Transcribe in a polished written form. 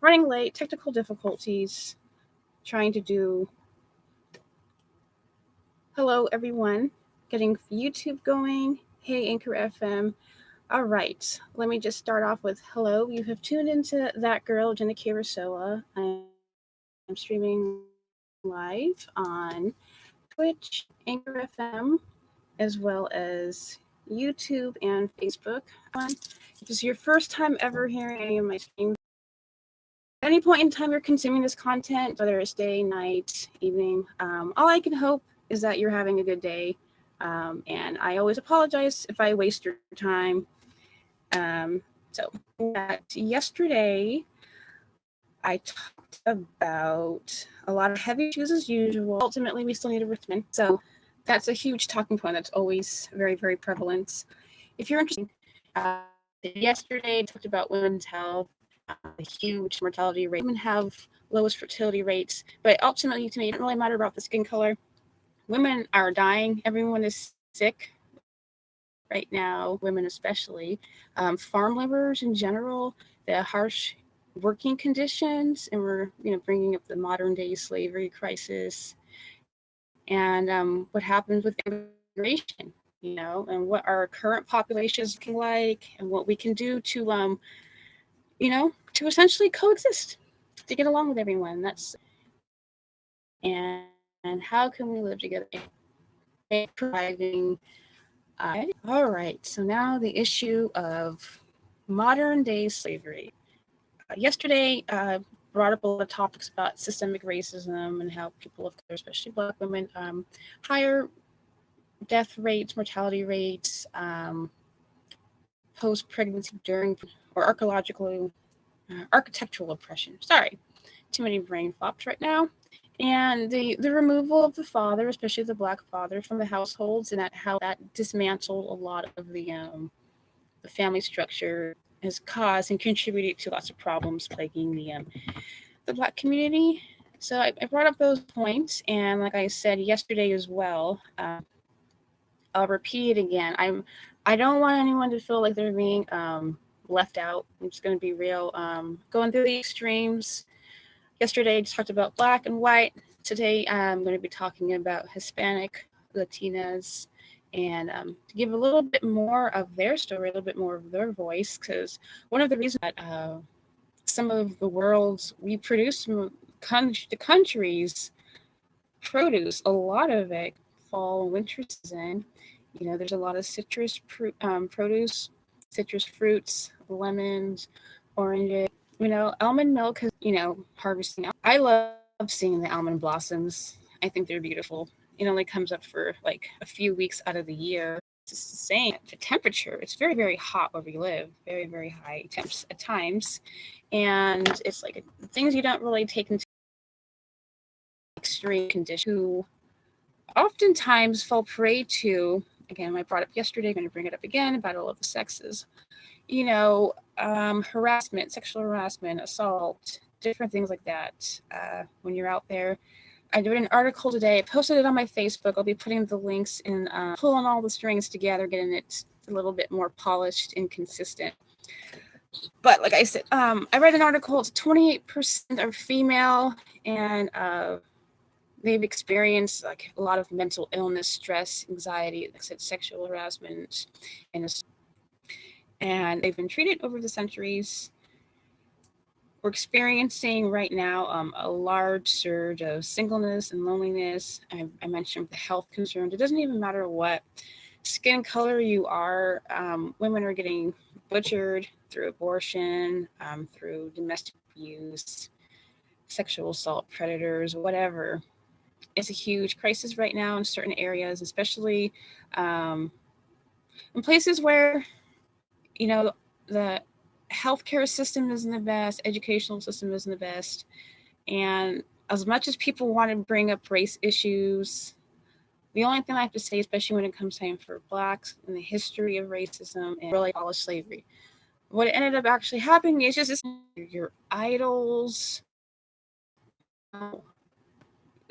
Running late, technical difficulties, trying to do. Hello, everyone. Getting YouTube going. Hey, Anchor FM. All right, let me just start off with hello. You have tuned into That Girl, Jenna Kirasoa. I'm streaming live on Twitch, Anchor FM, as well as YouTube and Facebook. If this is your first time ever hearing any of my streams, at any point in time you're consuming this content, whether it's day, night, evening, all I can hope is that you're having a good day. And I always apologize if I waste your time. So yesterday, I talked about a lot of heavy issues as usual. Ultimately, we still need a Richmond. So that's a huge talking point that's always very, very prevalent. If you're interested, yesterday I talked about women's health, a huge mortality rate. Women have lowest fertility rates, but ultimately to me, it doesn't really matter about the skin color. Women are dying. Everyone is sick right now, women especially. Farm laborers in general, the harsh working conditions, and we're bringing up the modern day slavery crisis, and what happens with immigration, and what our current population is looking like, and what we can do to to essentially coexist, to get along with everyone. That's and how can we live together, providing. All right, so now the issue of modern day slavery. Yesterday, brought up a lot of topics about systemic racism and how people of color, especially Black women, higher death rates, mortality rates, post-pregnancy, during, or architectural oppression. Sorry, too many brain flops right now. And the removal of the father, especially the Black father, from the households, and how that dismantled a lot of the family structure, has caused and contributed to lots of problems plaguing the Black community. So I brought up those points, and like I said yesterday as well, I'll repeat it again. I don't want anyone to feel like they're being left out. I'm just going to be real. Going through the extremes. Yesterday I just talked about Black and white. Today I'm going to be talking about Hispanic, Latinas, and to give a little bit more of their story, a little bit more of their voice, because one of the reasons that some of the world's we produce from the country's produce, a lot of it fall and winter season. There's a lot of citrus produce, citrus fruits, lemons, oranges. Almond milk has, harvesting. I love seeing the almond blossoms. I think they're beautiful. It only comes up for like a few weeks out of the year. It's the same. The temperature, it's very, very hot where we live, very, very high temps at times. And it's like things you don't really take into extreme conditions who oftentimes fall prey to, again, I brought up yesterday, I'm going to bring it up again, Battle of the Sexes. Harassment, sexual harassment, assault, different things like that. When you're out there, I did an article today. I posted it on my Facebook. I'll be putting the links in, pulling all the strings together, getting it a little bit more polished and consistent. But like I said, I read an article. It's 28% are female, and they've experienced like a lot of mental illness, stress, anxiety, like I said, sexual harassment, and they've been treated over the centuries. We're experiencing right now a large surge of singleness and loneliness. I mentioned the health concerns. It doesn't even matter what skin color you are. Women are getting butchered through abortion, through domestic abuse, sexual assault, predators, whatever. It's a huge crisis right now in certain areas, especially in places where, the healthcare system isn't the best, educational system isn't the best. And as much as people want to bring up race issues, the only thing I have to say, especially when it comes time for Blacks and the history of racism and really abolish slavery, what ended up actually happening is just your idols,